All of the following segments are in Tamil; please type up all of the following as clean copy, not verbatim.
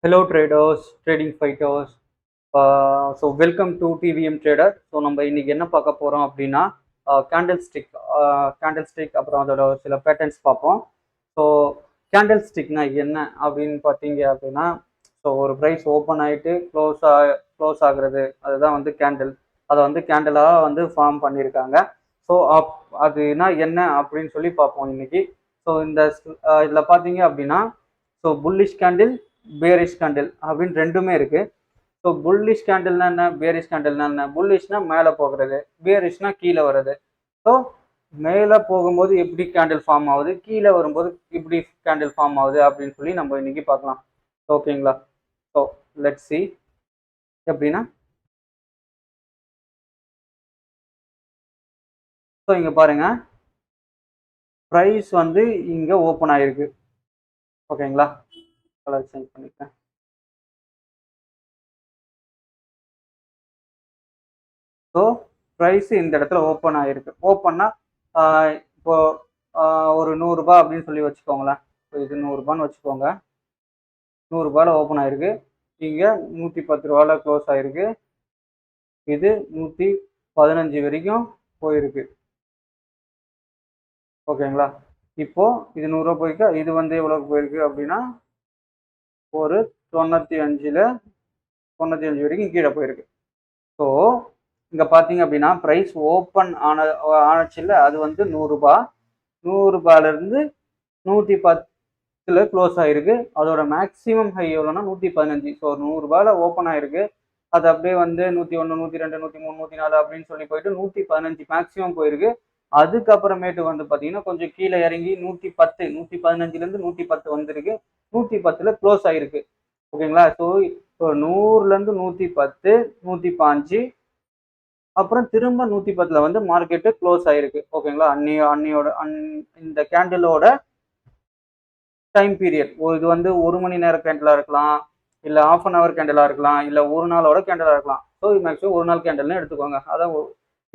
Hello traders, trading fighters. Welcome to TVM Trader. So நம்ம இன்னைக்கு என்ன பார்க்க போகிறோம் அப்படின்னா கேண்டில் ஸ்டிக் அப்புறம் அதோட சில பேட்டர்ன்ஸ் பார்ப்போம். ஸோ கேண்டில் ஸ்டிக்னா என்ன அப்படின்னு பார்த்தீங்க அப்படின்னா, ஸோ ஒரு ப்ரைஸ் ஓப்பன் ஆகிட்டு க்ளோஸ் ஆகுறது அதுதான் வந்து கேண்டில். அதை வந்து கேண்டிலாக வந்து ஃபார்ம் பண்ணியிருக்காங்க. ஸோ அதுனா என்ன அப்படின்னு சொல்லி பார்ப்போம் இன்னைக்கு. ஸோ இதில் பார்த்தீங்க அப்படின்னா, so bullish candle, bearish candle அப்படின்னு ரெண்டுமே இருக்கு. ஸோ புல்லிஷ் கேண்டில்னா என்ன, பேரிஷ் கேண்டில்னா என்ன? புல்லிஷ்னா மேலே போகிறது, பேரிஷ்னா கீழே வர்றது. ஸோ மேலே போகும்போது எப்படி கேண்டில் ஃபார்ம் ஆகுது, கீழே வரும்போது இப்படி கேண்டில் ஃபார்ம் ஆகுது அப்படின்னு சொல்லி நம்ம இன்னைக்கு பார்க்கலாம். ஓகேங்களா? So let see. எப்படின்னா, ஸோ இங்கே பாருங்க, ப்ரைஸ் வந்து இங்கே ஓப்பன் ஆயிருக்கு. ஓகேங்களா? கலர் சேஞ்ச் பண்ணிக்கிறேன். ஸோ ப்ரைஸ் இந்த இடத்துல ஓப்பன் ஆகிருக்கு. ஓப்பன்னா இப்போ ஒரு 100 ரூபா அப்படின்னு சொல்லி வச்சுக்கோங்களேன். இது 100 ரூபான்னு வச்சுக்கோங்க. 100 ரூபாயில் ஓப்பன் ஆயிருக்கு. இங்கே 110 ரூபாயில் க்ளோஸ் ஆயிருக்கு. இது 115 வரைக்கும் போயிருக்கு. ஓகேங்களா? இப்போ இது 100 ரூபா போயிருக்கு. இது வந்து எவ்வளோக்கு போயிருக்கு அப்படின்னா ஒரு 95 வரைக்கும் கீழே போயிருக்கு. ஸோ இங்கே பார்த்தீங்க அப்படின்னா ப்ரைஸ் ஓப்பன் ஆனச்சில்ல, அது வந்து 100 ரூபா. 100 ரூபாயிலிருந்து 110 க்ளோஸ் ஆயிருக்கு. அதோட மேக்ஸிமம் ஹை எவ்வளோனா 115. ஸோ 100 ரூபாயில் ஓப்பன் ஆயிருக்கு. அது அப்படியே வந்து 101, 102, 103, 104 அப்படின்னு சொல்லி போயிட்டு 115 மேக்ஸிமம் போயிருக்கு. அதுக்கப்புறமேட்டு வந்து பார்த்தீங்கன்னா கொஞ்சம் கீழே இறங்கி 110, 115லேருந்து 110 வந்திருக்கு. 110ல் க்ளோஸ் ஆயிருக்கு. ஓகேங்களா? ஸோ இப்போ 100லேருந்து 110, 105, அப்புறம் திரும்ப 110ல் வந்து மார்க்கெட்டு க்ளோஸ் ஆயிருக்கு. ஓகேங்களா? இந்த கேண்டிலோட டைம் பீரியட் இது வந்து 1 மணி நேரம் கேண்டிலாக இருக்கலாம், இல்லை ½ கேண்டிலாக இருக்கலாம், இல்லை ஒரு நாளோட கேண்டிலாக இருக்கலாம். ஸோ இது மேக்ஸிமம் ஒரு நாள் கேண்டில்னு எடுத்துக்கோங்க. அதான்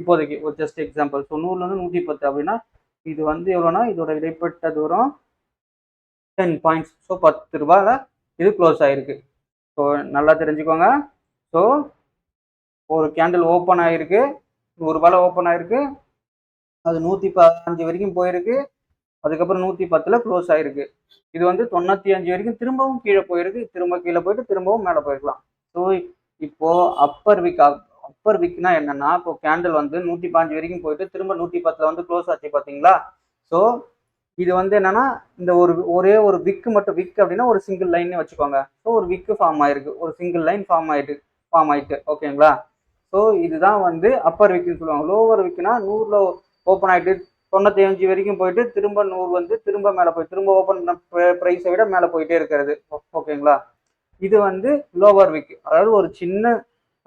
இப்போதைக்கு ஒரு ஜஸ்ட் எக்ஸாம்பிள். ஸோ 100லேருந்து 110 அப்படின்னா இது வந்து எவ்வளோனா இதோட இடைப்பட்ட தூரம் 10 பாயிண்ட்ஸ். ஸோ 10 ரூபாயில் இது க்ளோஸ் ஆயிருக்கு. ஸோ நல்லா தெரிஞ்சுக்கோங்க. ஸோ ஒரு கேண்டில் ஓப்பன் ஆயிருக்கு, 100 ரூபாயில் ஓப்பன் ஆயிருக்கு, அது 115 வரைக்கும் போயிருக்கு. அதுக்கப்புறம் 110ல் க்ளோஸ் ஆயிருக்கு. இது வந்து 95 வரைக்கும் திரும்பவும் கீழே போயிருக்கு. திரும்ப கீழே போயிட்டு திரும்பவும் மேலே போயிருக்கலாம். ஸோ இப்போ அப்பர் விக்னா என்னன்னா, இப்போ கேண்டில் வந்து 115 வரைக்கும் போயிட்டு திரும்ப 110ல் வந்து க்ளோஸ் ஆச்சு பார்த்தீங்களா? ஸோ இது வந்து என்னன்னா, இந்த ஒரே ஒரு விக்கு மட்டும், விக் அப்படின்னா ஒரு சிங்கிள் லைன் வச்சுக்கோங்க. ஸோ ஒரு விக்கு ஃபார்ம் ஆயிருக்கு, ஒரு சிங்கிள் லைன் ஃபார்ம் ஆயிட்டு. ஓகேங்களா? ஸோ இதுதான் வந்து அப்பர் விக்குன்னு சொல்லுவாங்க. லோவர் விக்குனா 100ல ஓப்பன் ஆயிட்டு 95 வரைக்கும் போயிட்டு திரும்ப 100 வந்து திரும்ப மேலே போய் திரும்ப ஓப்பன் பண்ண ப்ரைஸை விட மேலே போயிட்டே இருக்கிறது. ஓகேங்களா? இது வந்து லோவர் விக், அதாவது ஒரு சின்ன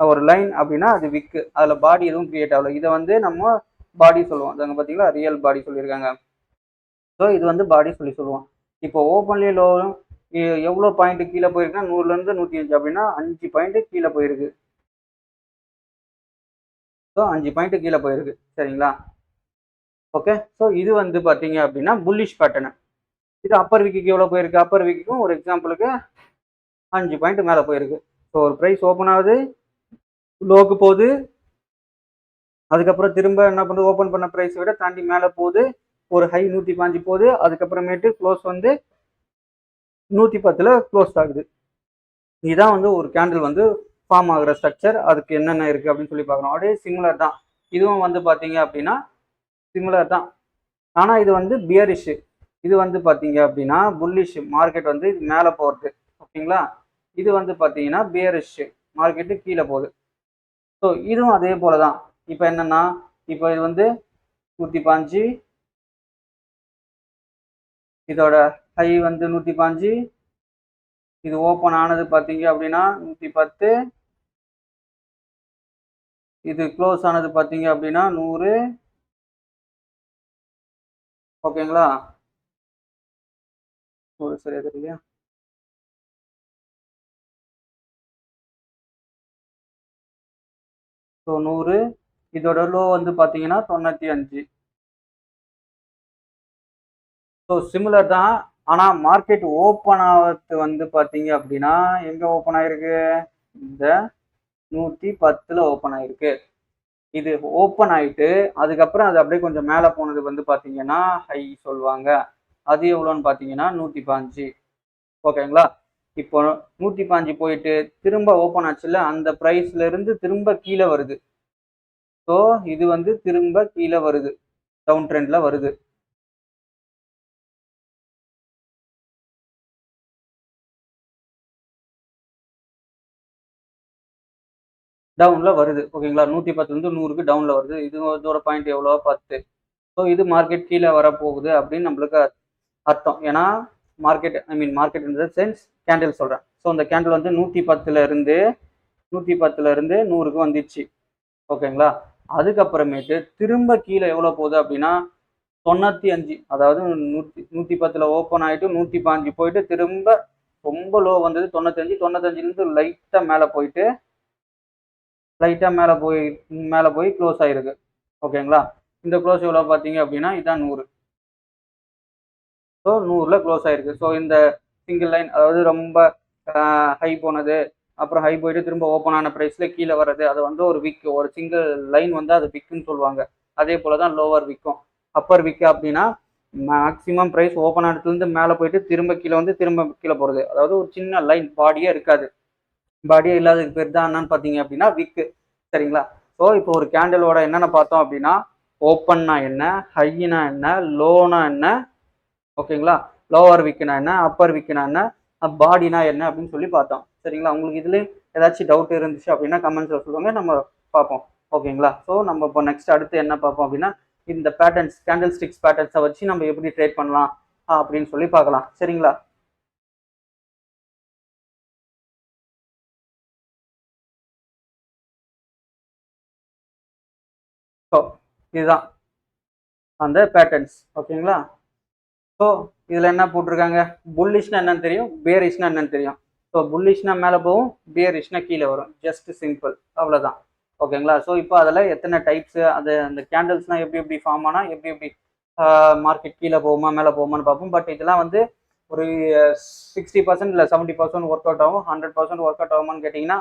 ஒரு லைன் அப்படின்னா அது விக்கு. அதில் பாடி எதுவும் கிரியேட் ஆகல. இதை வந்து நம்ம பாடி சொல்லுவோம். அங்கே பார்த்தீங்களா, ரியல் பாடி சொல்லியிருக்காங்க. ஸோ இது வந்து பாடி சொல்லுவோம். இப்போ ஓப்பன்லி லோ எவ்வளோ பாயிண்ட் கீழே போயிருக்குன்னா 100லேருந்து 105 அப்படின்னா 5 பாயிண்ட் கீழே போயிருக்கு. ஸோ 5 பாயிண்ட் கீழே போயிருக்கு. சரிங்களா? ஓகே. ஸோ இது வந்து பார்த்தீங்க அப்படின்னா புல்லிஷ் பேட்டர்னு. இது அப்பர் விக்கு எவ்வளோ போயிருக்கு? அப்பர் விக்கும் ஒரு எக்ஸாம்பிளுக்கு 5 பாயிண்ட் மேலே போயிருக்கு. ஸோ ஒரு ப்ரைஸ் ஓப்பன் ஆகுது, லோக்கு போகுது, அதுக்கப்புறம் திரும்ப என்ன பண்ணுது, ஓப்பன் பண்ண ப்ரைஸை விட தாண்டி மேலே போகுது, ஒரு ஹை 105 போகுது, அதுக்கப்புறமேட்டு க்ளோஸ் வந்து 110ல் க்ளோஸ் ஆகுது. இதுதான் வந்து ஒரு கேண்டில் வந்து ஃபார்ம் ஆகுற ஸ்ட்ரக்சர். அதுக்கு என்னென்ன இருக்குது அப்படின்னு சொல்லி பார்க்குறோம். அப்படியே சிமிலர் தான் இதுவும் வந்து பார்த்தீங்க அப்படின்னா சிமிலர் தான். ஆனால் இது வந்து பியரிஷ், இது வந்து பார்த்தீங்க அப்படின்னா புல்லிஷ். மார்க்கெட் வந்து இது மேலே போகிறது. ஓகேங்களா? இது வந்து பார்த்தீங்கன்னா பியரிஷ், மார்க்கெட்டு கீழே போகுது. ஸோ இதுவும் அதே போல தான். இப்போ என்னன்னா, இப்போ இது வந்து 105, இதோட ஹை வந்து 105, இது ஓப்பன் ஆனது பார்த்தீங்க அப்படின்னா 110, இது க்ளோஸ் ஆனது பார்த்தீங்க அப்படின்னா 100. ஓகேங்களா? ஒரு சரியா தெரியலையா? ஸோ 100, இதோட லோ வந்து பார்த்தீங்கன்னா 95. ஸோ சிமிலர் தான். ஆனால் மார்க்கெட் ஓப்பன் ஆகிறது வந்து பார்த்தீங்க அப்படின்னா எங்கே ஓப்பன் ஆயிருக்கு? இந்த 110ல் ஓப்பன் ஆயிருக்கு. இது ஓப்பன் ஆயிட்டு அதுக்கப்புறம் அது அப்படியே கொஞ்சம் மேலே போனது வந்து பார்த்தீங்கன்னா ஹை சொல்லுவாங்க. அது எவ்வளோன்னு பார்த்தீங்கன்னா 105. ஓகேங்களா? இப்போ 105 போயிட்டு திரும்ப ஓப்பன் ஆச்சுல்ல, அந்த ப்ரைஸ்ல இருந்து திரும்ப கீழே வருது. ஸோ இது வந்து திரும்ப கீழே வருது, டவுன் ட்ரெண்ட்ல வருது. டவுன்ல வருது. ஓகேங்களா? 110லேருந்து 100க்கு டவுன்ல வருது. இதோட பாயிண்ட் எவ்வளோ? 10. ஸோ இது மார்க்கெட் கீழே வரப்போகுது அப்படின்னு நம்மளுக்கு அர்த்தம். ஏன்னா market in the sense candle சொல்கிறேன். ஸோ அந்த கேண்டில் வந்து 110ல இருந்து 100க்கு வந்துச்சு. ஓகேங்களா? அதுக்கப்புறமேட்டு திரும்ப கீழே எவ்வளோ போகுது அப்படின்னா 95. அதாவது 110ல் ஓப்பன் ஆகிட்டு 105 போயிட்டு திரும்ப ரொம்ப லோ வந்தது 95. 95லேருந்து லைட்டாக மேலே போய் க்ளோஸ் ஆகிருக்கு. ஓகேங்களா? இந்த க்ளோஸ் எவ்வளோ பார்த்தீங்க அப்படின்னா இதான் 100. ஸோ 100ல் க்ளோஸ் ஆகிருக்கு. ஸோ இந்த சிங்கிள் லைன், அதாவது ரொம்ப ஹை போனது, அப்புறம் ஹை போயிட்டு திரும்ப ஓப்பன் ஆன ப்ரைஸில் கீழே வர்றது, அது வந்து ஒரு சிங்கிள் லைன் வந்து அது விக்குன்னு சொல்லுவாங்க. அதே போல் தான் லோவர் விக்கும். அப்பர் விக்கு அப்படின்னா மேக்ஸிமம் ப்ரைஸ் ஓப்பன் ஆனதுலேருந்து மேலே போயிட்டு திரும்ப கீழே வந்து திரும்ப கீழே போகிறது. அதாவது ஒரு சின்ன லைன், பாடியே இருக்காது. பாடியே இல்லாததுக்கு பேர் தான் என்னன்னு பார்த்தீங்க அப்படின்னா விக்கு. சரிங்களா? ஸோ இப்போ ஒரு கேண்டிலோட என்னென்ன பார்த்தோம் அப்படின்னா, ஓப்பன்னா என்ன, ஹைனா என்ன, லோனா என்ன, ஓகேங்களா? லோவர் விக்குனா என்ன, அப்பர் விக்குனா என்ன, பாடினா என்ன அப்படின்னு சொல்லி பார்த்தோம். சரிங்களா? உங்களுக்கு இதுல ஏதாச்சும் டவுட் இருந்துச்சு அப்படின்னா கமெண்ட்ஸ்ல சொல்லுங்க, நம்ம பார்ப்போம். ஓகேங்களா? ஸோ நம்ம இப்போ நெக்ஸ்ட் அடுத்து என்ன பார்ப்போம் அப்படின்னா, இந்த பேட்டர்ன்ஸ், கேண்டில் ஸ்டிக்ஸ் பேட்டர்ன்ஸை வச்சு நம்ம எப்படி ட்ரேட் பண்ணலாம் அப்படின்னு சொல்லி பார்க்கலாம். சரிங்களா? ஸோ இதுதான் அந்த பேட்டர்ன்ஸ். ஓகேங்களா? ஸோ இதில் என்ன போட்டிருக்காங்க? புல்லிஷ்னா என்னன்னு தெரியும், பேரிஷ்னா என்னன்னு தெரியும். ஸோ புல்லிஷ்னா மேலே போகும், பேரிஷ்னா கீழே வரும். ஜஸ்ட் சிம்பிள், அவ்வளோதான். ஓகேங்களா? ஸோ இப்போ அதில் எத்தனை டைப்ஸு, அந்த கேண்டில்ஸ்லாம் எப்படி எப்படி ஃபார்ம் ஆனால் எப்படி எப்படி மார்க்கெட் கீழே போகுமா மேலே போகுமான்னு பார்ப்போம். பட் இதெல்லாம் வந்து ஒரு 60% இல்லை 70% ஒர்க் அவுட் ஆகும். 100% ஒர்க் அவுட் ஆகுமான்னு கேட்டிங்கன்னா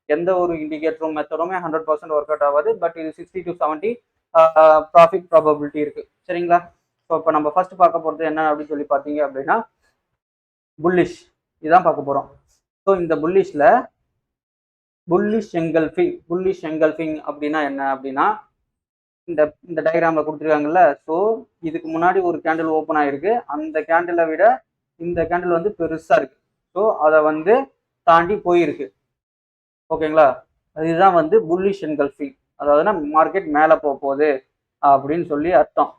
எந்த ஒரு இண்டிகேட்டரும் மெத்தடுமே 100% ஒர்க் அவுட் ஆகாது. பட் இது 60 to 70 ப்ராஃபிட் ப்ராபபிலிட்டி இருக்குது. சரிங்களா? ஸோ இப்போ நம்ம ஃபர்ஸ்ட் பார்க்க போகிறது என்ன அப்படின்னு சொல்லி பார்த்தீங்க அப்படின்னா, புல்லிஷ் இதான் பார்க்க போகிறோம். ஸோ இந்த புல்லிஷ் எங்கல்ஃபிங் அப்படின்னா என்ன அப்படின்னா, இந்த இந்த டயக்ராமில் கொடுத்துருக்காங்கல்ல. ஸோ இதுக்கு முன்னாடி ஒரு கேண்டில் ஓப்பன் ஆகிருக்கு. அந்த கேண்டிலை விட இந்த கேண்டில் வந்து பெருசாக இருக்கு. ஸோ அதை வந்து தாண்டி போயிருக்கு. ஓகேங்களா? இதுதான் வந்து புல்லிஷ் என்கல்ஃபிங். அதாவதுன்னா மார்க்கெட் மேலே போகுது அப்படின்னு சொல்லி அர்த்தம்.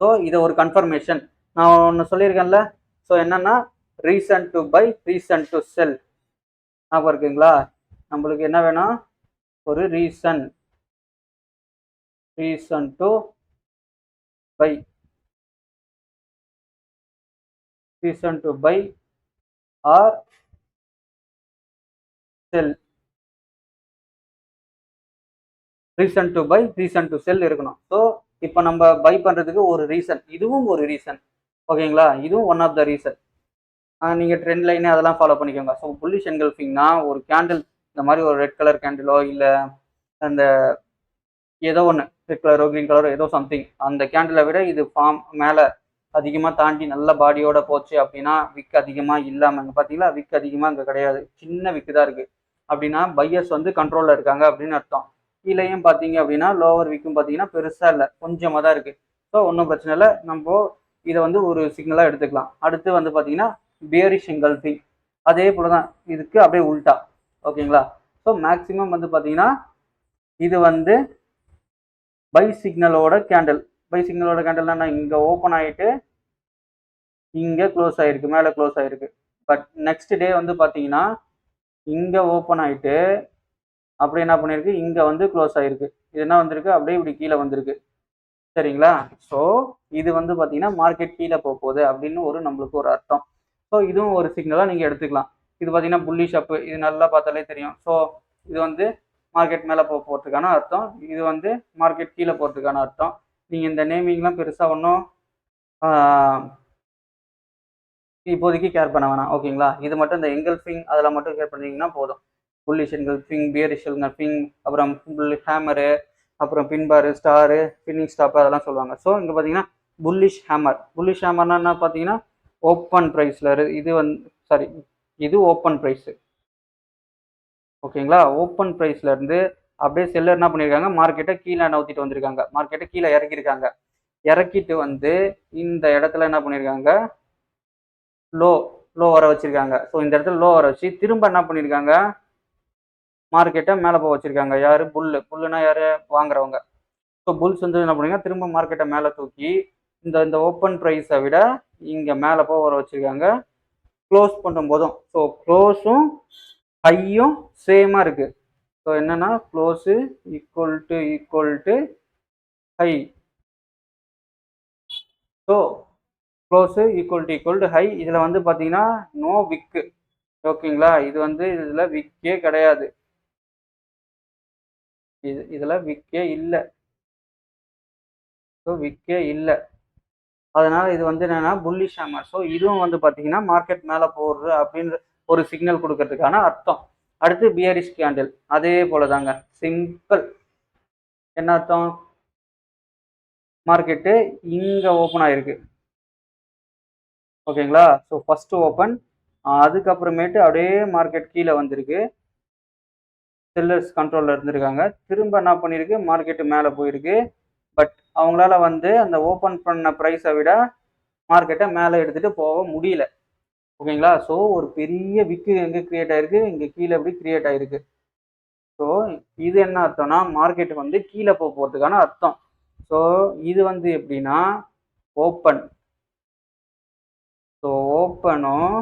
ஸோ இதை ஒரு கன்ஃபர்மேஷன் நான் ஒன்று சொல்லியிருக்கேன்ல. ஸோ என்னன்னா, reason to buy, reason to sell. ஞாபகம் இருக்குங்களா? நம்மளுக்கு என்ன வேணும்? ஒரு reason to buy, reason to buy or sell. Reason to buy, reason to sell இருக்கணும். ஸோ இப்போ நம்ம பை பண்ணுறதுக்கு ஒரு ரீசன், இதுவும் ஒரு ரீசன். ஓகேங்களா? இதுவும் ஒன் ஆஃப் த ரீசன். நீங்கள் ட்ரெண்ட் லைனே அதெல்லாம் ஃபாலோ பண்ணிக்கோங்க. ஸோ புல்லிஷ் என்கல்ஃபிங்னா ஒரு கேண்டில் இந்த மாதிரி ஒரு ரெட் கலர் கேண்டிலோ இல்லை அந்த ஏதோ ஒன்று ரெட் கலரோ க்ரீன் கலரோ ஏதோ சம்திங், அந்த கேண்டிலை விட இது ஃபார்ம் மேலே அதிகமாக தாண்டி நல்ல பாடியோட போச்சு அப்படின்னா, விக் அதிகமாக இல்லாமல், இங்கே பார்த்தீங்களா விக் அதிகமாக இங்கே கிடையாது, சின்ன விக்கு தான் இருக்குது அப்படின்னா பையர்ஸ் வந்து கண்ட்ரோலில் இருக்காங்க அப்படின்னு அர்த்தம். கீழேயும் பார்த்தீங்க அப்படின்னா லோவர் விக்கும் பார்த்தீங்கன்னா பெருசாக இல்லை, கொஞ்சமாக தான் இருக்குது. ஸோ ஒன்றும் பிரச்சனை இல்லை, நம்ம இதை வந்து ஒரு சிக்னலாக எடுத்துக்கலாம். அடுத்து வந்து பார்த்தீங்கன்னா பியரிஷ் என்கல்ஃபிங். அதே போல தான் இதுக்கு அப்படியே உல்ட்டா. ஓகேங்களா? ஸோ மேக்ஸிமம் வந்து பார்த்தீங்கன்னா இது வந்து பை சிக்னலோட கேண்டில்னா இங்கே ஓப்பன் ஆகிட்டு இங்கே க்ளோஸ் ஆகிருக்கு, மேலே க்ளோஸ் ஆகிருக்கு. பட் நெக்ஸ்ட் டே வந்து பார்த்தீங்கன்னா இங்கே ஓப்பன் ஆகிட்டு அப்படி என்ன பண்ணியிருக்கு, இங்கே வந்து க்ளோஸ் ஆகிருக்கு. இது என்ன வந்திருக்கு, அப்படியே இப்படி கீழே வந்திருக்கு. சரிங்களா? ஸோ இது வந்து பார்த்தீங்கன்னா மார்க்கெட் கீழே போகுது அப்படின்னு நம்மளுக்கு ஒரு அர்த்தம். ஸோ இதுவும் ஒரு சிக்னலாக நீங்கள் எடுத்துக்கலாம். இது பார்த்தீங்கன்னா புல்லிஷ் அப்பு, இது நல்லா பார்த்தாலே தெரியும். ஸோ இது வந்து மார்க்கெட் மேலே போகிறதுக்கான அர்த்தம், இது வந்து மார்க்கெட் கீழே போகிறதுக்கான அர்த்தம். நீங்கள் இந்த நேமிங்லாம் பெருசாக ஒன்றும் இப்போதைக்கு கேர் பண்ண வேணாம். ஓகேங்களா? இது மட்டும் இந்த எங்கல்ஃபிங் அதெல்லாம் மட்டும் கேர் பண்ணீங்கன்னா போதும். புல்லிஷ் என்கல்ஃபிங், பியரிஷ் என்கல்ஃபிங், அப்புறம் ஹேமரு, அப்புறம் பின் பாரு, ஸ்டாரு, பின்னிங் ஸ்டாப் அதெல்லாம் சொல்லுவாங்க. ஸோ இங்க பார்த்தீங்கன்னா புல்லிஷ் ஹேமர். புல்லிஷ் ஹேமர்னா என்ன பார்த்தீங்கன்னா ஓப்பன் பிரைஸ்ல இது சாரி, இது ஓப்பன் பிரைஸ். ஓகேங்களா? ஓப்பன் பிரைஸ்ல இருந்து அப்படியே செல்லர் என்ன பண்ணியிருக்காங்க, மார்க்கெட்டை கீழே நவுத்திட்டு வந்திருக்காங்க. மார்க்கெட்டை கீழே இறக்கியிருக்காங்க. இறக்கிட்டு வந்து இந்த இடத்துல என்ன பண்ணியிருக்காங்க, லோ லோ வர வச்சிருக்காங்க. ஸோ இந்த இடத்துல லோ வர வச்சு திரும்ப என்ன பண்ணியிருக்காங்க, மார்க்கெட்டை மேலே போக வச்சிருக்காங்க. யாரு? புல்லுனா யாரு? வாங்குறவங்க. ஸோ புல்ஸ் வந்து என்ன பண்ணுங்க, திரும்ப மார்க்கெட்டை மேலே தூக்கி இந்த இந்த ஓப்பன் ப்ரைஸை விட இங்கே மேலே போக வர வச்சிருக்காங்க. க்ளோஸ் பண்ணும் போதும் ஸோ க்ளோஸும் ஹையும் சேமாக இருக்கு. ஸோ என்னன்னா close equal to high. So close equal to high. இதில் வந்து பார்த்தீங்கன்னா நோ விக்கு. ஓகேங்களா? இது வந்து இதில் விக்கே கிடையாது. இதில் விக்கே இல்லை. ஸோ விக்கே இல்லை. அதனால இது வந்து என்னன்னா புல்லிஷ் ஹேமர். ஸோ இதுவும் வந்து பார்த்தீங்கன்னா மார்க்கெட் மேலே போடுறது அப்படின்ற ஒரு சிக்னல் கொடுக்கறதுக்கான அர்த்தம். அடுத்து பியரிஷ் கேண்டில் அதே போல தாங்க, சிம்பிள். என்ன அர்த்தம்? மார்க்கெட்டு இங்கே ஓப்பன் ஆயிருக்கு. ஓகேங்களா? ஸோ ஃபர்ஸ்ட் ஓப்பன், அதுக்கப்புறமேட்டு அப்படியே மார்க்கெட் கீழே வந்திருக்கு. செல்லர்ஸ் கண்ட்ரோலில் இருந்திருக்காங்க. திரும்ப என்ன பண்ணியிருக்கு, மார்க்கெட்டு மேலே போயிருக்கு. பட் அவங்களால வந்து அந்த ஓப்பன் பண்ண ப்ரைஸை விட மார்க்கெட்டை மேலே எடுத்துகிட்டு போக முடியல. ஓகேங்களா? ஸோ ஒரு பெரிய விக்கு எங்கே கிரியேட் ஆயிருக்கு, இங்கே கீழே எப்படி கிரியேட் ஆயிருக்கு. ஸோ இது என்ன அர்த்தம்னா மார்க்கெட் வந்து கீழே போகிறதுக்கான அர்த்தம். ஸோ இது வந்து எப்படின்னா ஓப்பன். ஸோ ஓப்பனும்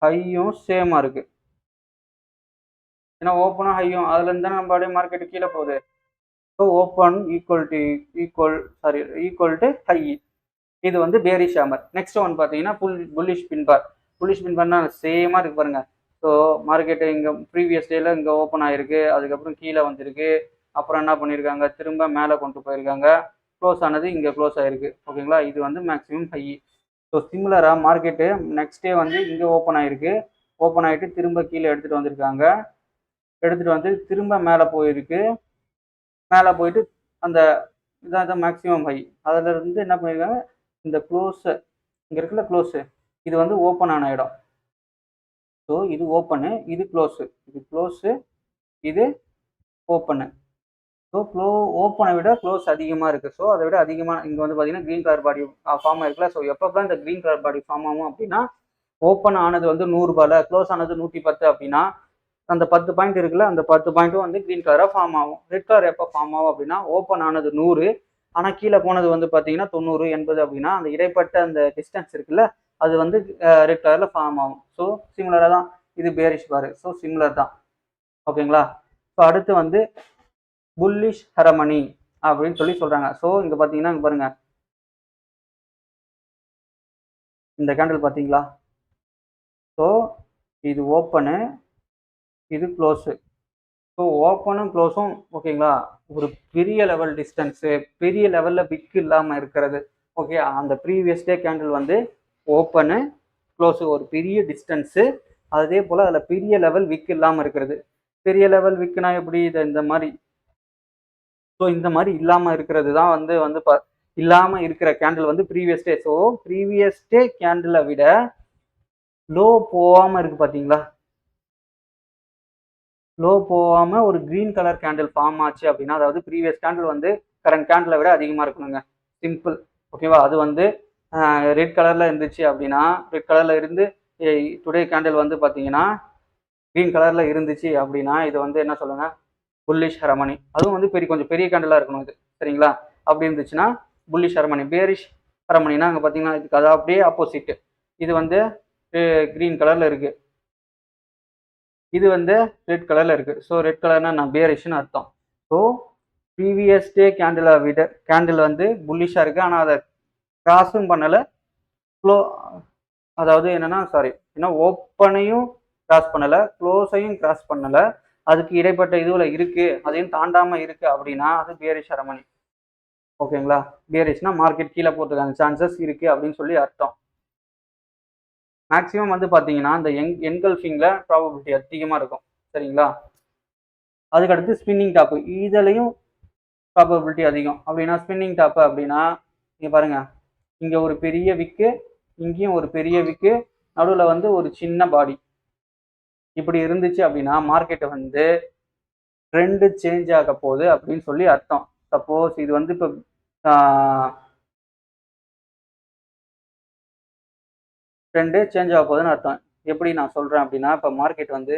ஹையும் சேமாக இருக்கு. ஏன்னா ஓப்பனும் ஹையும் அதுல இருந்தா நம்ம அப்படியே மார்க்கெட் கீழே போகுது. So open equal to high. இது வந்து பேரிஷ் ஹேமர். நெக்ஸ்ட் ஒன் பார்த்தீங்கன்னா புல்லிஷ் பின் பார். புல்லிஷ் பின் பார்னா சேமாக இருக்கு பாருங்க. ஸோ மார்க்கெட்டு இங்கே ப்ரீவியஸ் டேல இங்கே ஓப்பன் ஆயிருக்கு, அதுக்கப்புறம் கீழே வந்திருக்கு, அப்புறம் என்ன பண்ணியிருக்காங்க, திரும்ப மேலே கொண்டு போயிருக்காங்க, க்ளோஸ் ஆனது இங்கே க்ளோஸ் ஆயிருக்கு. ஓகேங்களா? இது வந்து மேக்ஸிமம் ஹை. ஸோ சிமிலராக மார்க்கெட்டு நெக்ஸ்ட் டே வந்து இங்கே ஓப்பன் ஆயிருக்கு. ஓப்பன் ஆகிட்டு திரும்ப கீழே எடுத்துகிட்டு வந்திருக்காங்க. எடுத்துகிட்டு வந்து திரும்ப மேலே போயிருக்கு. மேலே போயிட்டு அந்த இதான் மேக்ஸிமம் ஹை. அதில் இருந்து என்ன பண்ணியிருக்காங்க, இந்த க்ளோஸு இங்கே இருக்குல்ல க்ளோஸு, இது வந்து ஓப்பன் ஆன இடம். ஸோ இது ஓப்பனு, இது க்ளோஸு, இது க்ளோஸு, இது ஓப்பனு. ஸோ ஓப்பனை விட க்ளோஸ் அதிகமாக இருக்குது. ஸோ அதை விட அதிகமாக இங்கே வந்து பார்த்தீங்கன்னா க்ரீன் கலர் பாடி ஃபார்ம் ஆயிருக்குல்ல. ஸோ எப்போ இந்த க்ரீன் கலர் பாடி ஃபார்ம் ஆகும் அப்படின்னா, ஓப்பன் ஆனது வந்து 100 க்ளோஸ் ஆனது 110 அப்படின்னா அந்த 10 பாயிண்ட் இருக்குல்ல, அந்த 10 பாயிண்ட்டும் வந்து க்ரீன் கலராக ஃபார்ம் ஆகும். ரெட் கலர் எப்போ ஃபார்ம் ஆகும் அப்படின்னா, ஓப்பன் ஆனது 100 ஆனால் கீழே போனது வந்து பார்த்தீங்கன்னா 90 80 அப்படின்னா அந்த இடைப்பட்ட அந்த டிஸ்டன்ஸ் இருக்குல்ல, அது வந்து ரெட் கலரில் ஃபார்ம் ஆகும். ஸோ சிமிலராக தான் இது பேரிஷ் பாரு. ஸோ சிமிலர் தான். ஓகேங்களா? ஸோ அடுத்து வந்து புல்லிஷ் ஹரமணி அப்படின்னு சொல்லி சொல்றாங்க. ஸோ இங்க பார்த்தீங்கன்னா இங்க பாருங்க, இந்த கேண்டில் பார்த்தீங்களா? ஸோ இது ஓப்பனு, இது க்ளோஸு. ஸோ ஓப்பனும் க்ளோஸும் ஓகேங்களா, ஒரு பெரிய லெவல் டிஸ்டன்ஸு, பெரிய லெவலில் விக் இல்லாமல் இருக்கிறது. ஓகே, அந்த ப்ரீவியஸ் டே கேண்டில் வந்து ஓப்பனு க்ளோஸு ஒரு பெரிய டிஸ்டன்ஸு, அதே போல் அதில் பெரிய லெவல் விக் இல்லாமல் இருக்கிறது. பெரிய லெவல் விக்குனா எப்படி, இது இந்த மாதிரி. ஸோ இந்த மாதிரி இல்லாமல் இருக்கிறது தான் வந்து வந்து இல்லாமல் இருக்கிற கேண்டில் வந்து previous day. So previous day கேண்டிலை விட லோ போகாமல் இருக்குது பார்த்தீங்களா? லோ போகாமல் ஒரு க்ரீன் கலர் கேண்டில் ஃபார்ம் ஆச்சு அப்படின்னா, அதாவது ப்ரீவியஸ் கேண்டில் வந்து கரண்ட் கேண்டிலை விட அதிகமாக இருக்கணுங்க. சிம்பிள். ஓகேவா? அது வந்து ரெட் கலரில் இருந்துச்சு அப்படின்னா, ரெட் கலரில் இருந்து டுடே கேண்டில் வந்து பார்த்தீங்கன்னா க்ரீன் கலரில் இருந்துச்சு அப்படின்னா, இது வந்து என்ன சொல்லுங்க, புல்லிஷ் ஹரமணி. அதுவும் வந்து கொஞ்சம் பெரிய கேண்டிலாக இருக்கணும் இது. சரிங்களா? அப்படி இருந்துச்சுன்னா புல்லிஷ் ஹரமணி. பேரிஷ் ஹரமணினா அங்கே பார்த்தீங்கன்னா இதுக்கு அது அப்படியே ஆப்போசிட். இது வந்து க்ரீன் கலரில் இருக்குது, இது வந்து ரெட் கலரில் இருக்குது. ஸோ ரெட் கலர்னா நான் பேரிஷ்னு அர்த்தம். ஸோ ப்ரீவியஸ் டே கேண்டிலை விட கேண்டில் வந்து புல்லிஷாக இருக்குது, ஆனால் அதை கிராஸும் பண்ணலை, க்ளோ அதாவது என்னன்னா ஏன்னா ஓப்பனையும் கிராஸ் பண்ணலை, க்ளோஸையும் கிராஸ் பண்ணலை, அதுக்கு இடைப்பட்ட இதுவில் இருக்குது, அதையும் தாண்டாமல் இருக்குது அப்படின்னா அது பேரிஷ் ஹரமணி. ஓகேங்களா. பியரிஷ்னா மார்க்கெட் கீழே போகிறதுக்கான சான்சஸ் இருக்கு அப்படின்னு சொல்லி அர்த்தம். மேக்ஸிமம் வந்து பார்த்தீங்கன்னா இந்த என்கல்ஃபிங்கில் ப்ராபபிலிட்டி அதிகமாக இருக்கும். சரிங்களா. அதுக்கடுத்து ஸ்பின்னிங் டாப்பு, இதுலையும் ப்ராபபிலிட்டி அதிகம். அப்படின்னா ஸ்பின்னிங் டாப்பு அப்படின்னா இங்கே பாருங்க, இங்கே ஒரு பெரிய விக்கு, இங்கேயும் ஒரு பெரிய விக்கு, நடுவில் வந்து ஒரு சின்ன பாடி, இப்படி இருந்துச்சு அப்படின்னா மார்க்கெட்டை வந்து ட்ரெண்டு சேஞ்ச் ஆக போகுது அப்படின்னு சொல்லி அர்த்தம். சப்போஸ் இது வந்து இப்போ ட்ரெண்டு சேஞ்ச் ஆக போகுதுன்னு அர்த்தம். எப்படி நான் சொல்கிறேன் அப்படின்னா, இப்போ மார்க்கெட் வந்து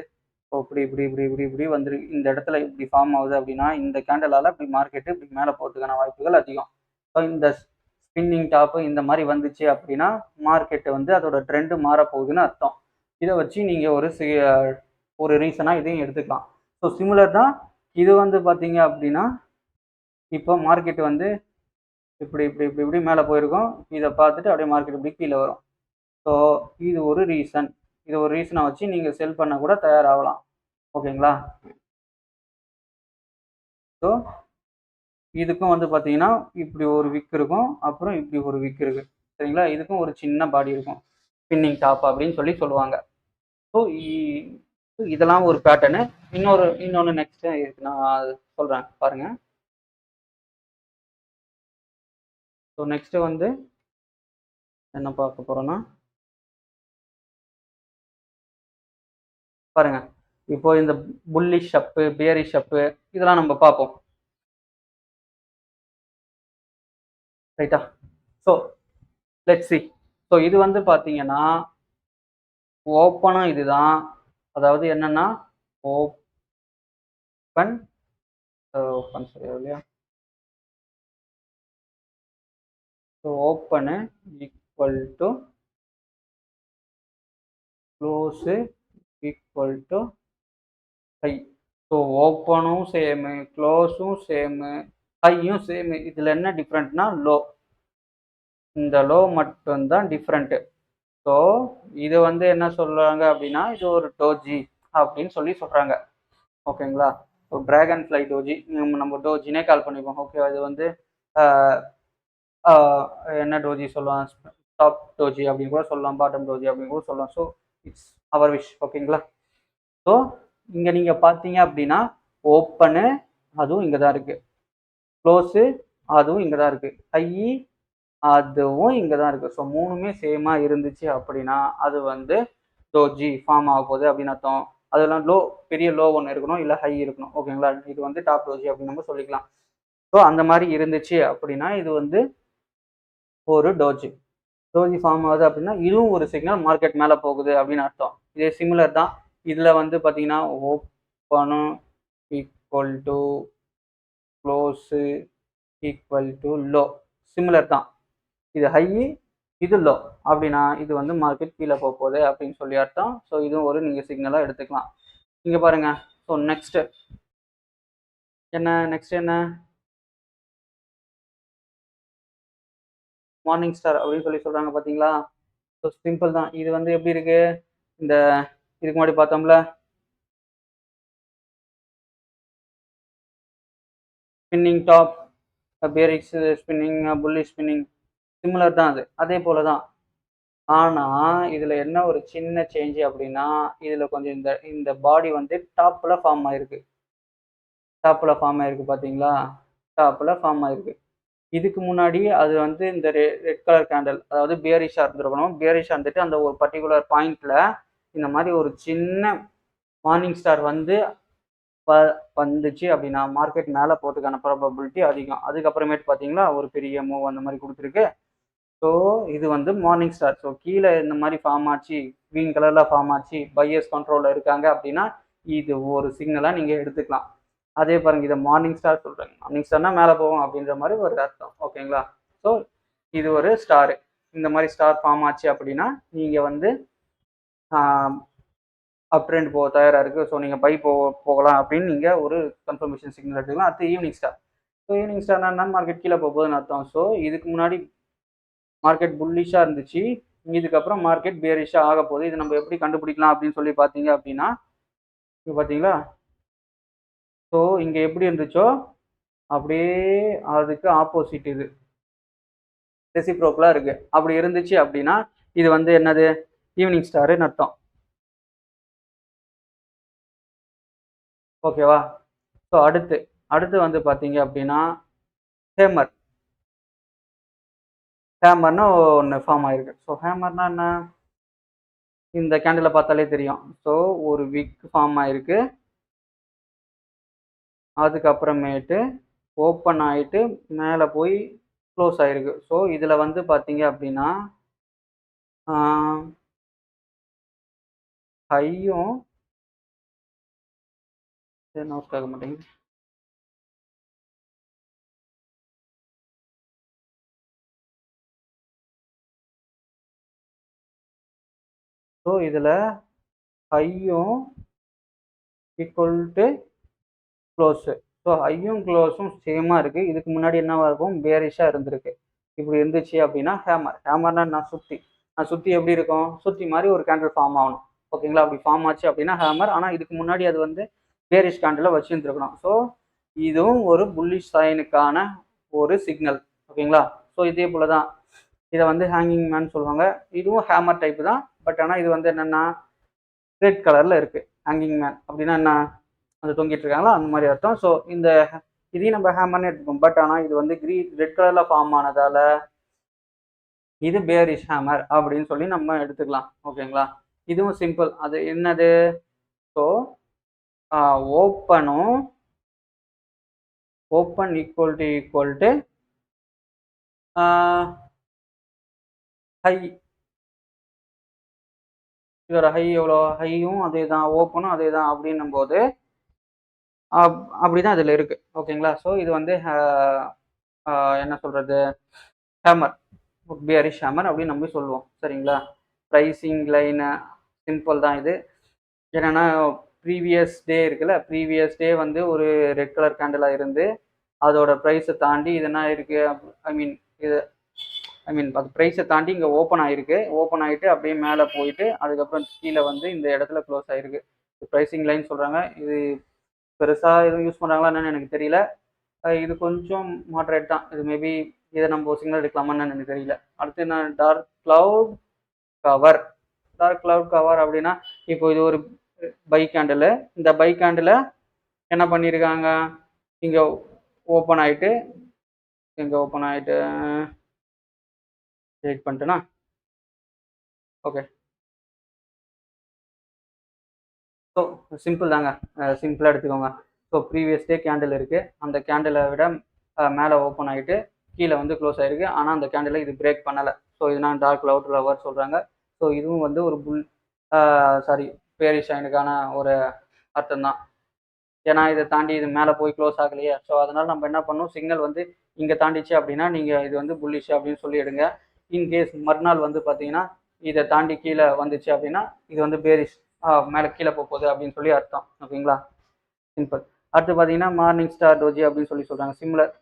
இப்படி இப்படி இப்படி இப்படி இப்படி வந்துரு இந்த இடத்துல இப்படி ஃபார்ம் ஆகுது அப்படின்னா இந்த கேண்டலால் இப்படி மார்க்கெட்டு இப்படி மேலே போகிறதுக்கான வாய்ப்புகள் அதிகம். ஸோ இந்த ஸ்பின்னிங் டாப்பு இந்த மாதிரி வந்துச்சு அப்படின்னா மார்க்கெட்டு வந்து அதோட ட்ரெண்டு மாறப்போகுதுன்னு அர்த்தம். இதை வச்சு நீங்கள் ஒரு ரீசனாக இதையும் எடுத்துக்கலாம். ஸோ சிமிலர் தான் இது வந்து பார்த்தீங்க அப்படின்னா இப்போ மார்க்கெட் வந்து இப்படி இப்படி இப்படி இப்படி மேலே போயிருக்கும். இதை பார்த்துட்டு அப்படியே மார்க்கெட் இப்படி கீழே வரும். ஸோ இது ஒரு ரீசன். இது ஒரு ரீசனை வச்சு நீங்கள் செல் பண்ண கூட தயாராகலாம். ஓகேங்களா. ஸோ இதுக்கும் வந்து பார்த்தீங்கன்னா இப்படி ஒரு விக் இருக்கும், அப்புறம் இப்படி ஒரு விக் இருக்கு. சரிங்களா. இதுக்கும் ஒரு சின்ன பாடி இருக்கும், ஸ்பின்னிங் டாப் அப்படின்னு சொல்லி சொல்லுவாங்க. ஸோ இதெல்லாம் ஒரு பேட்டர்னு. இன்னொன்று நெக்ஸ்ட் நான் சொல்கிறேன் பாருங்க. ஸோ நெக்ஸ்ட் வந்து என்ன பார்க்க போறோம்னா பாருங்க, இப்போ இந்த புல்லிஷ் அப்பு, பியரிஷ் அப்பு இதெல்லாம் நம்ம பார்ப்போம். ரைட்டா. So let's see. ஸோ இது வந்து பார்த்தீங்கன்னா ஓப்பனும் இதுதான். அதாவது என்னன்னா ஓப்பன் ஓப்பன் சரியா இல்லையா. So open equal to close equal to high. So ஓப்பனும் சேமு, க்ளோஸும் சேமு, ஹையும் சேமு. இதில் என்ன டிஃப்ரெண்ட்னா லோ, இந்த லோ மட்டும்தான் டிஃப்ரெண்ட்டு. ஸோ இது வந்து என்ன சொல்கிறாங்க அப்படின்னா இது ஒரு டோஜி அப்படின்னு சொல்லி சொல்கிறாங்க. ஓகேங்களா. ஸோ ட்ராகன் ஃப்ளை டோஜி, நம்ம டோஜினே கால் பண்ணிப்போம். ஓகே. அது வந்து என்ன டோஜி சொல்லலாம், டாப் டோஜி அப்படின்னு கூட சொல்லலாம், பாட்டம் டோஜி அப்படின்னு கூட சொல்லலாம். So it's our wish. ஓகேங்களா. ஸோ இங்கே நீங்கள் பார்த்தீங்க அப்படின்னா ஓப்பனு அதுவும் இங்கே தான் இருக்குது, க்ளோஸு அதுவும் இங்கே தான் இருக்குது, ஹை அதுவும் இங்கே தான் இருக்குது. ஸோ மூணுமே சேமாக இருந்துச்சு அப்படின்னா அது வந்து டோஜி ஃபார்ம் ஆக போகுது அப்படின்னு அர்த்தம். அதெல்லாம் லோ, பெரிய லோ ஒன்று இருக்கணும், இல்லை ஹை இருக்கணும். ஓகேங்களா. இது வந்து டாப் டோஜி அப்படின்னு நம்ம சொல்லிக்கலாம். ஸோ அந்த மாதிரி இருந்துச்சு அப்படின்னா இது வந்து ஒரு டோஜி. டோஜி ஃபார்ம் ஆகுது அப்படின்னா இதுவும் ஒரு சிக்னல் மார்க்கெட் மேலே போகுது அப்படின்னு அர்த்தம். இதே சிமிலர் தான். இதில் வந்து பார்த்தீங்கன்னா ஓப்பனும் equal to close equal to low, similar தான். இது ஹை, இது லோ அப்படின்னா இது வந்து மார்க்கெட் கீழே போக போகுது அப்படின்னு சொல்லி அர்த்தம். ஸோ இதுவும் ஒரு நீங்கள் சிக்னலாக எடுத்துக்கலாம். இங்கே பாருங்க. ஸோ நெக்ஸ்ட் என்ன மார்னிங் ஸ்டார் அப்படின்னு சொல்லி சொல்றாங்க பார்த்தீங்களா. ஸோ சிம்பிள் தான். இது வந்து எப்படி இருக்கு, இந்த இதுக்கு முன்னாடி பார்த்தோம்ல ஸ்பின்னிங் டாப், பேரிக்ஸ் ஸ்பின்னிங், புல்லி ஸ்பின்னிங், சிமிலர் தான் அது, அதே போல தான். ஆனால் இதில் என்ன ஒரு சின்ன சேஞ்சு அப்படின்னா இதில் கொஞ்சம் இந்த இந்த பாடி வந்து டாப்பில் ஃபார்ம் ஆயிருக்கு. பார்த்தீங்களா. டாப்பில் ஃபார்ம் ஆயிருக்கு. இதுக்கு முன்னாடி அது வந்து இந்த ரெட் கலர் கேண்டல், அதாவது பியரிஷாக இருந்திருக்கணும். பியரிஷாக இருந்துட்டு அந்த ஒரு பர்டிகுலர் பாயிண்ட்ல இந்த மாதிரி ஒரு சின்ன மார்னிங் ஸ்டார் வந்து வந்துச்சு அப்படின்னா மார்க்கெட் மேலே போகிறதுக்கான ப்ராபபிலிட்டி அதிகம். அதுக்கப்புறமேட்டு பார்த்தீங்களா ஒரு பெரிய மூவ் அந்த மாதிரி கொடுத்துருக்கு. ஸோ இது வந்து மார்னிங் ஸ்டார். ஸோ கீழே இந்த மாதிரி ஃபார்ம் ஆச்சு, க்ரீன் கலரில் ஃபார்ம் ஆச்சு, பையர்ஸ் கண்ட்ரோலில் இருக்காங்க அப்படின்னா இது ஒரு சிக்னலாக நீங்கள் எடுத்துக்கலாம். அதே பாருங்க, இதை மார்னிங் ஸ்டார் சொல்கிறாங்க. மார்னிங் ஸ்டார்னா மேலே போகும் அப்படின்ற மாதிரி ஒரு அர்த்தம். ஓகேங்களா. ஸோ இது ஒரு ஸ்டாரு. இந்த மாதிரி ஸ்டார் ஃபார்ம் ஆச்சு அப்படின்னா நீங்கள் வந்து அப் ட்ரெண்ட் போக தயாராக இருக்குது. ஸோ நீங்கள் பை போகலாம் அப்படின்னு நீங்கள் ஒரு கன்ஃபர்மேஷன் சிக்னல் எடுத்துக்கலாம். அடுத்து ஈவினிங் ஸ்டார். ஸோ ஈவினிங் ஸ்டார்னா மார்க்கெட் கீழே போகுதுன்னு அர்த்தம். ஸோ இதுக்கு முன்னாடி மார்க்கெட் புல்லிஷாக இருந்துச்சு, இதுக்கப்புறம் மார்க்கெட் பியரிஷாக ஆக போகுது. இது நம்ம எப்படி கண்டுபிடிக்கலாம் அப்படின்னு சொல்லி பார்த்தீங்க அப்படின்னா இங்கே பார்த்தீங்களா. ஸோ இங்கே எப்படி இருந்துச்சோ அப்படியே அதுக்கு ஆப்போசிட் இது ரெசிப்ரோக்கலாக இருக்குது. அப்படி இருந்துச்சு அப்படின்னா இது வந்து என்னது, ஈவினிங் ஸ்டாருன்னு அர்த்தம். ஓகேவா? ஸோ அடுத்து அடுத்து வந்து பார்த்தீங்க அப்படின்னா ஹேமர். ஹேமர்னா ஒன்று ஃபார்ம் ஆயிருக்கு. ஸோ ஹேமர்னா என்ன, இந்த கேண்டில் பார்த்தாலே தெரியும். ஸோ ஒரு விக் ஃபார்ம் ஆயிருக்கு. அதுக்கப்புறமேட்டு ஓப்பன் ஆகிட்டு மேலே போய் க்ளோஸ் ஆயிருக்கு. ஸோ இதில் வந்து பார்த்தீங்க அப்படின்னா ஹையும் ஒர்க் ஆக மாட்டேங்குது. ஸோ இதில் ஹையும் ஈக்குவல் டு க்ளோஸு. ஸோ ஹையும் க்ளோஸும் சேமாக இருக்குது. இதுக்கு முன்னாடி என்னவா இருக்கும், பேரிஷாக இருந்திருக்கு. இப்படி இருந்துச்சு அப்படின்னா ஹேமர். ஹேமர்னா நான் சுற்றி எப்படி இருக்கும், சுற்றி மாதிரி ஒரு கேண்டில் ஃபார்ம் ஆகணும். ஓகேங்களா? அப்படி ஃபார்ம் ஆச்சு அப்படின்னா ஹேமர். ஆனால் இதுக்கு முன்னாடி அது வந்து பேரிஷ் கேண்டில் வச்சுருந்துருக்கணும். ஸோ இதுவும் ஒரு புல்லிஷ் சைனுக்கான ஒரு சிக்னல். ஓகேங்களா? ஸோ இதே போல் தான் இதை வந்து ஹேங்கிங் மேன் சொல்லுவாங்க. இதுவும் ஹேமர் டைப்பு தான். பட் ஆனால் இது வந்து என்னென்னா ரெட் கலரில் இருக்குது. ஹேங்கிங் மேன் அப்படின்னா என்ன, அது தொங்கிட்டு இருக்காங்களா அந்த மாதிரி அர்த்தம். ஸோ இந்த இதையும் நம்ம ஹேமர்னு எடுத்துப்போம். பட் ஆனால் இது வந்து ரெட் கலரில் ஃபார்ம் ஆனதால இது பேரிஷ் ஹேமர் அப்படின்னு சொல்லி நம்ம எடுத்துக்கலாம். ஓகேங்களா? இதுவும் சிம்பிள். அது என்னது, so open equal to high. இதோட ஹை எவ்வளோ, ஹையும் அதே தான், ஓப்பனும் அதே தான் அப்படின்னும் போது அப்படிதான் இதில் இருக்குது. ஓகேங்களா? ஸோ இது வந்து என்ன சொல்கிறது, ஹேமர், பேரிஷ் ஹேமர் அப்படின்னு நம்ம சொல்லுவோம். சரிங்களா? ப்ரைஸிங் லைனு சிம்பிள் தான் இது. என்னென்னா ப்ரீவியஸ் டே இருக்குல்ல, ப்ரீவியஸ் டே வந்து ஒரு ரெட் கலர் கேண்டிலாக இருந்து அதோட ப்ரைஸை தாண்டி இது என்ன இருக்குது, அது ப்ரைஸை தாண்டி இங்கே ஓப்பன் ஆகிருக்கு. ஓப்பன் ஆகிட்டு அப்படியே மேலே போயிட்டு அதுக்கப்புறம் கீழே வந்து இந்த இடத்துல க்ளோஸ் ஆகிருக்கு. ப்ரைஸிங் லைன் சொல்கிறாங்க. இது பெருசாக எதுவும் யூஸ் பண்ணுறாங்களா என்னன்னு எனக்கு தெரியல. இது கொஞ்சம் மாட்ரேட் தான். இது மேபி இதை நம்ம சிக்னல் எடுக்கலாமான்னு எனக்கு தெரியல. அடுத்து என்ன, டார்க் கிளவுட் கவர் அப்படின்னா இப்போ இது ஒரு பை கேண்டில். இந்த பை கேண்டில் என்ன பண்ணியிருக்காங்க, இங்கே ஓப்பன் ஆகிட்டு வெயிட் பண்ணிட்டேனா, ஓகே. ஸோ சிம்பிள் தாங்க, சிம்பிளாக எடுத்துக்கோங்க. ஸோ ப்ரீவியஸ் டே கேண்டில் இருக்குது. அந்த கேண்டிலை விட மேலே ஓப்பன் ஆகிட்டு கீழே வந்து க்ளோஸ் ஆகிருக்கு. ஆனால் அந்த கேண்டிலை இது பிரேக் பண்ணலை. ஸோ இதுனா டார்க் கிளவுட் கவர் சொல்கிறாங்க. ஸோ இதுவும் வந்து ஒரு பேரிஷ் ஷைனுக்கான ஒரு அர்த்தம் தான். ஏன்னா இதை தாண்டி இது மேலே போய் க்ளோஸ் ஆகலையே. ஸோ அதனால் நம்ம என்ன பண்ணணும், சிக்னல் வந்து இங்கே தாண்டிச்சு அப்படின்னா நீங்கள் இது வந்து புல்லிஷ் அப்படின்னு சொல்லி எடுங்க. இன்கேஸ் மறுநாள் வந்து பார்த்தீங்கன்னா இதை தாண்டி கீழே வந்துச்சு அப்படின்னா இது வந்து பேரிஷ், மேலே கீழே போகுது அப்படின்னு சொல்லி அர்த்தம். ஓகேங்களா? சிம்பிள். அடுத்து பார்த்தீங்கன்னா மார்னிங் ஸ்டார் டோஜி அப்படின்னு சொல்லி சொல்கிறாங்க. சிமிலர்,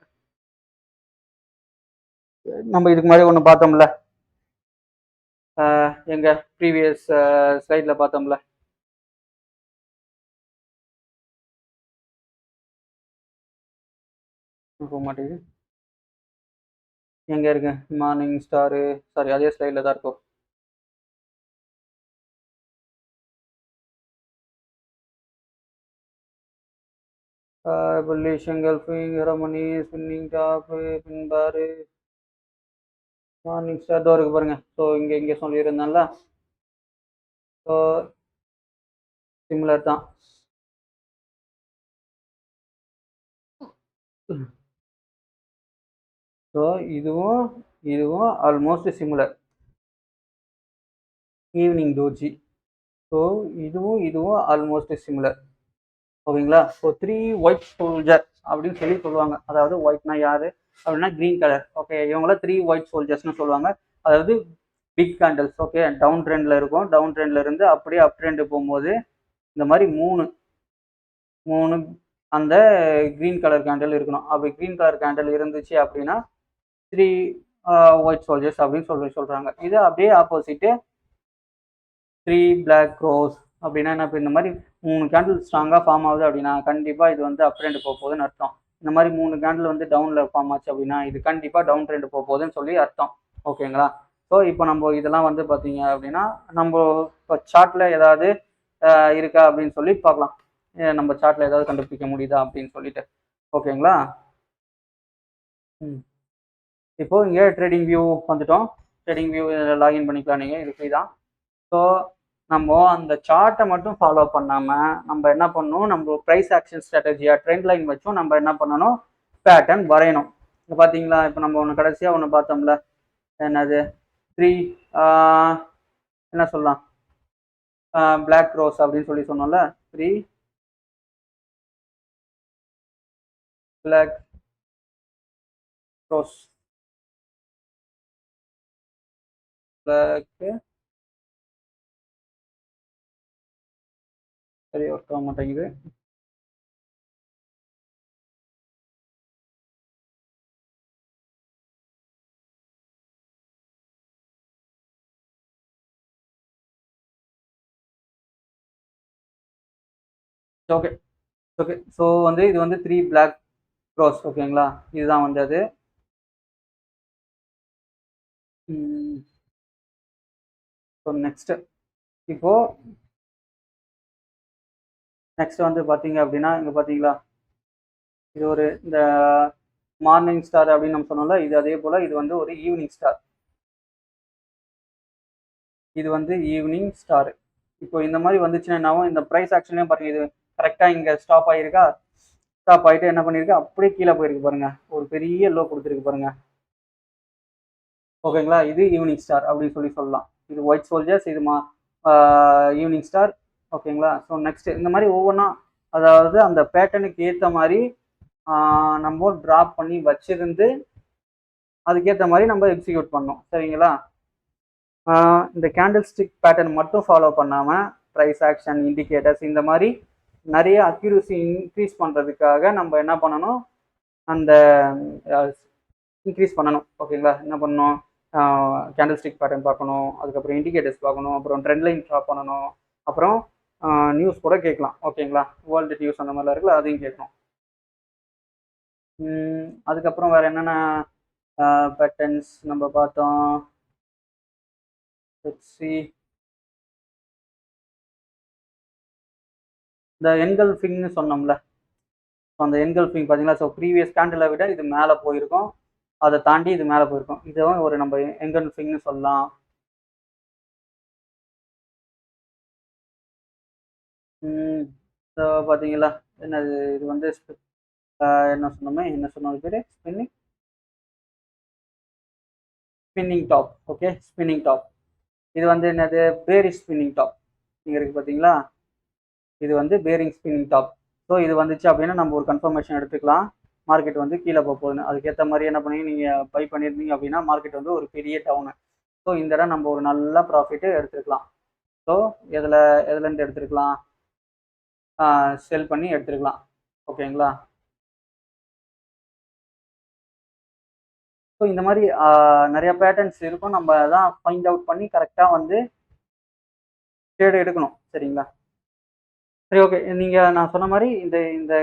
நம்ம இதுக்கு மாதிரி ஒன்று பார்த்தோம்ல, எங்கள் ப்ரீவியஸ் ஸ்லைடில் பார்த்தோம்ல. போக மாட்டேங்குது, எங்கே இருக்கு மார்னிங் ஸ்டாரு, சாரி அதே ஸ்லைடில் தான் இருக்கும். Bullish engulfing harami spinning top pin bar morning star தான் இருக்கு பாருங்க. ஸோ இங்கே சொல்லியிருந்தேன்ல. ஸோ சிமிலர் தான். ஸோ இதுவும் almost similar, evening doji. So இதுவும் ஆல்மோஸ்ட் சிமிலர். ஓகேங்களா? ஸோ 3 ஒயிட் சோல்ஜர் அப்படின்னு சொல்லி சொல்லுவாங்க. அதாவது ஒயிட்னா யாரு அப்படின்னா க்ரீன் கலர். ஓகே, இவங்கள 3 ஒயிட் சோல்ஜர்ஸ்னு சொல்லுவாங்க. அதாவது பிக் கேண்டல்ஸ். ஓகே, டவுன் ட்ரெண்டில் இருக்கும். டவுன் ட்ரெண்டில் இருந்து அப்படியே அப் ட்ரெண்டு போகும்போது இந்த மாதிரி மூணு அந்த க்ரீன் கலர் கேண்டில் இருக்கணும். அப்படி க்ரீன் கலர் கேண்டில் இருந்துச்சு அப்படின்னா 3 ஒயிட் சோல்ஜர்ஸ் அப்படின்னு சொல்கிறாங்க. இது அப்படியே ஆப்போசிட்டு 3 பிளாக் ரோஸ் அப்படின்னா என்ன, இப்போ இந்த மாதிரி 3 கேண்டில் ஸ்ட்ராங்காக ஃபார்ம் ஆகுது அப்படின்னா கண்டிப்பாக இது வந்து அப் ட்ரெண்ட் போக போகுதுன்னு அர்த்தம். இந்த மாதிரி 3 கேண்டில் வந்து டவுனில் ஃபார்ம் ஆச்சு அப்படின்னா இது கண்டிப்பாக டவுன் ட்ரெண்ட் போக போகுதுன்னு சொல்லி அர்த்தம். ஓகேங்களா? ஸோ இப்போ நம்ம இதெல்லாம் வந்து பார்த்தீங்க அப்படின்னா நம்ம இப்போ சார்ட்டில் ஏதாவது இருக்கா அப்படின்னு சொல்லி பார்க்கலாம். நம்ம சார்ட்டில் ஏதாவது கண்டுபிடிக்க முடியுதா அப்படின்னு சொல்லிட்டு. ஓகேங்களா? இப்போ இங்கே ட்ரேடிங் வியூ வந்துட்டோம். ட்ரேடிங் வியூ லாகின் பண்ணிக்கலாம் நீங்கள், இது ஃப்ரீ தான். ஸோ நம்ம அந்த சார்ட்டை மட்டும் ஃபாலோ பண்ணாமல் நம்ம என்ன பண்ணணும், நம்ம ப்ரைஸ் ஆக்ஷன் ஸ்ட்ராட்டஜியாக ட்ரெண்ட் லைன் வச்சும் நம்ம என்ன பண்ணணும், பேட்டர்ன் வரையணும். இப்போ பார்த்தீங்களா, இப்போ நம்ம ஒன்று கடைசியாக ஒன்று பார்த்தோம்ல, என்னது 3 என்ன சொல்லலாம், பிளாக் ரோஸ் அப்படின்னு சொல்லி சொன்னோம்ல, 3 பிளாக் ரோஸ், பிளாக் சரி ஒர்க் ஆக மாட்டேங்குது. Okay okay. ஸோ வந்து இது வந்து 3 பிளாக் ரோஸ். ஓகேங்களா? இதுதான் வந்து அது. ஸோ இப்போ நெக்ஸ்ட் வந்து பார்த்தீங்க அப்படின்னா இங்கே பார்த்தீங்களா, இது ஒரு இந்த மார்னிங் ஸ்டார் அப்படின்னு நம்ம சொன்னோம்ல, இது அதே போல் இது வந்து ஒரு ஈவினிங் ஸ்டார். இது வந்து ஈவினிங் ஸ்டார். இப்போ இந்த மாதிரி வந்துச்சுன்னா என்னாகும், இந்த ப்ரைஸ் ஆக்ஷன்லேயும் பாருங்க, இது கரெக்டாக இங்கே ஸ்டாப் ஆகிருக்கா, ஸ்டாப் ஆகிட்டு என்ன பண்ணியிருக்கு, அப்படியே கீழே போயிருக்கு பாருங்க, ஒரு பெரிய லோ கொடுத்துருக்கு பாருங்க. ஓகேங்களா? இது ஈவினிங் ஸ்டார் அப்படின்னு சொல்லி சொல்லலாம். இது ஒயிட் சோல்ஜர்ஸ், இது ஈவினிங் ஸ்டார். ஓகேங்களா? ஸோ நெக்ஸ்ட் இந்த மாதிரி ஒவ்வொன்றா, அதாவது அந்த பேட்டர்னுக்கு ஏற்ற மாதிரி நம்ம ட்ராப் பண்ணி வச்சிருந்து அதுக்கேற்ற மாதிரி நம்ம எக்ஸிக்யூட் பண்ணோம். சரிங்களா? இந்த கேண்டில் ஸ்டிக் பேட்டர்ன் மட்டும் ஃபாலோ பண்ணாமல் ப்ரைஸ் ஆக்ஷன், இண்டிகேட்டர்ஸ், இந்த மாதிரி நிறைய அக்யூரசி இன்க்ரீஸ் பண்ணுறதுக்காக நம்ம என்ன பண்ணணும், அந்த இன்க்ரீஸ் பண்ணணும். ஓகேங்களா? என்ன பண்ணணும், கேண்டில் ஸ்டிக் பேட்டர்ன் பார்க்கணும், அதுக்கப்புறம் இண்டிகேட்டர்ஸ் பார்க்கணும், அப்புறம் ட்ரெண்ட் லைன் ட்ராப் பண்ணணும், அப்புறம் நியூஸ் கூட கேட்கலாம். ஓகேங்களா? வேர்ல்டு நியூஸ் அந்த மாதிரிலாம் இருக்குல்ல, அதையும் கேட்கணும். அதுக்கப்புறம் வேறு என்னென்ன பேட்டர்ன்ஸ் நம்ம பார்த்தோம், இந்த என்கல்ஃபிங்னு சொன்னோம்ல, அந்த என்கல்ஃபிங் பார்த்தீங்களா, ஸோ ப்ரீவியஸ் கேண்டிலை விட இது மேலே போயிருக்கும், அதை தாண்டி இது மேலே போயிருக்கும், இதுவும் ஒரு நம்ம என்கல்ஃபிங்னு சொல்லலாம். ஸோ பார்த்தீங்களா, என்னது இது வந்து என்ன சொன்னோம் பேர், spinning top. Okay, spinning top. இது வந்து என்னது, பேரிஷ் ஸ்பின்னிங் டாப். இங்கே இருக்குது பார்த்தீங்களா, இது வந்து பேரிங் ஸ்பின்னிங் டாப். ஸோ இது வந்துச்சு அப்படின்னா நம்ம ஒரு கன்ஃபர்மேஷன் எடுத்துக்கலாம், மார்க்கெட் வந்து கீழே போக போகுதுன்னு. அதுக்கேற்ற மாதிரி என்ன பண்ணி நீங்கள் பை பண்ணியிருந்தீங்க அப்படின்னா மார்க்கெட் வந்து ஒரு பெரிய டவுனு. ஸோ இந்த இடம் நம்ம ஒரு நல்ல ப்ராஃபிட்டு எடுத்துருக்கலாம். ஸோ எதுலேருந்து எடுத்துருக்கலாம், செல் பண்ணி எடுத்துருக்கலாம். ஓகேங்களா? ஸோ இந்த மாதிரி நிறைய பேட்டர்ன்ஸ் இருக்கும், நம்ம தான் ஃபைண்ட் அவுட் பண்ணி கரெக்டாக வந்து ட்ரேட் எடுக்கணும். சரிங்களா? சரி, ஓகே. நீங்கள் நான் சொன்ன மாதிரி இந்த இந்த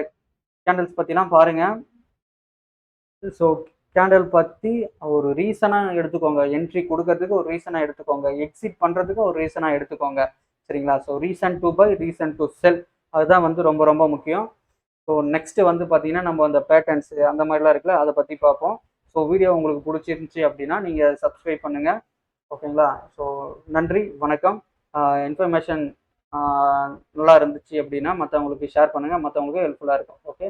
கேண்டில்ஸ் பற்றிலாம் பாருங்கள். ஸோ கேண்டில் பற்றி ஒரு ரீசனாக எடுத்துக்கோங்க, என்ட்ரி கொடுக்கறதுக்கு ஒரு ரீசனாக எடுத்துக்கோங்க, எக்ஸிட் பண்ணுறதுக்கு ஒரு ரீசனாக எடுத்துக்கோங்க. சரிங்களா? So reason to buy, reason to sell, அதுதான் வந்து ரொம்ப ரொம்ப முக்கியம். ஸோ நெக்ஸ்ட்டு வந்து பார்த்தீங்கன்னா நம்ம அந்த பேட்டர்ன்ஸு அந்த மாதிரிலாம் இருக்குல்ல, அதை பற்றி பார்ப்போம். ஸோ வீடியோ உங்களுக்கு பிடிச்சிருந்துச்சி அப்படின்னா நீங்கள் சப்ஸ்கிரைப் பண்ணுங்கள். ஓகேங்களா? ஸோ நன்றி, வணக்கம். இன்ஃபர்மேஷன் நல்லா இருந்துச்சு அப்படின்னா மற்றவங்களுக்கு ஷேர் பண்ணுங்கள், மற்றவங்களுக்கு ஹெல்ப்ஃபுல்லாக இருக்கும். ஓகே.